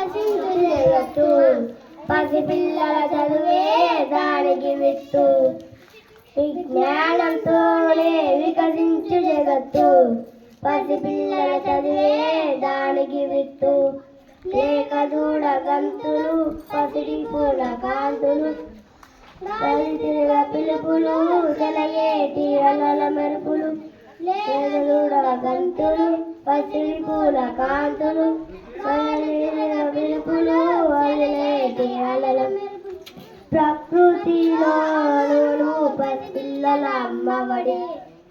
వికసించు జగత్తు పసిపిల్లల చదువే దానికి విత్తు విజ్ఞానంతోనే వికసించు జగత్తు పసిపిల్లల చదివే దానికి విత్తు లేక దూడ గంతులు పసిడి పూల కాంతులు కలిసిన పిలుపులు తెలయేటి అలల మెరుపులు లేక దూడ గంతులు పసిడి పూల కాంతులు కలిసిన పిలుపులు వదిలేటి అలల ప్రకృతిలో పసిపిల్లల అమ్మఒడి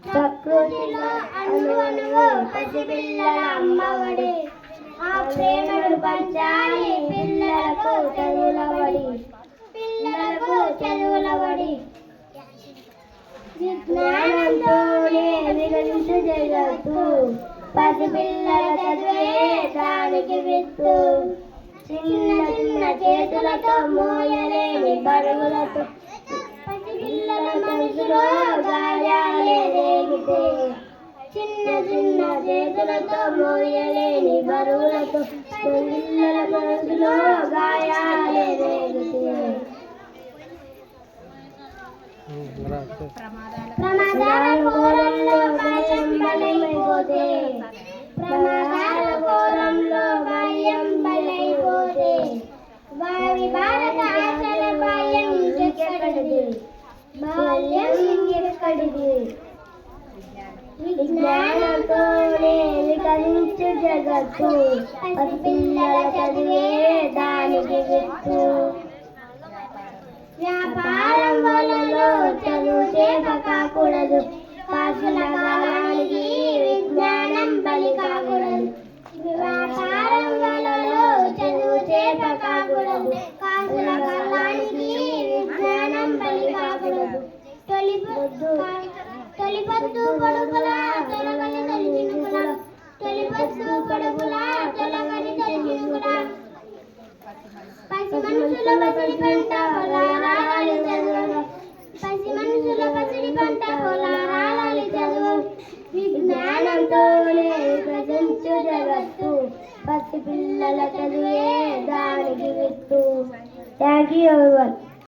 ప్రకృతిలో అణువణువు పసిపిల్లల అమ్మఒడి ఆ ప్రేమను పంచాలి పిల్లలకు చదువుల వడి విజ్ఞానంతోనే వికసించు జగత్తు పసిపిల్లల చదివే దానికి విత్తు చిన్న చిన్న చేతులతో మోయలేని బరువులతో పసిపిల్లల మనసులో గాయాలే రేగితే చిన్న చిన్న చేతులతో మోయలేని బరువులతో పిల్లల మనసులో గాయాలే రేగితే ప్రమాదాల ఘోరంలో గాయం బలైపోతే ప్రమాదాల ఘోరంలో గాయం బలైపోతే వారి భారత ఆశల బాల్యం ఎక్కడిది విజ్ఞానంతోనే వికసించు జగత్తు పసిపిల్లల చదివే దానికి విత్తు వ్యాపారం వలలో చదువు చేప కాకూడదు కాసుల కాలానికి విజ్ఞానం బలి కాకూడదు వ్యాపారం వలలో చదువు చేప కాకూడదు కాసుల కాలానికి విజ్ఞానం బలి కాకూడదు తొలిపొద్దు కొడుకుల తొలగని తల్లిదండ్రుల తొలిపొద్దు కొడుకుల తొలగని తల్లిదండ్రుల పసి మనుషుల పసిడి పంట పొలారాలి చదువు పసి మనుషుల పసిడి పంట పొలారాలి చదువు విజ్ఞానంతోనే వికసించు జగత్తు పసిపిల్లల చదువే దానికి విత్తు. Thank you everyone.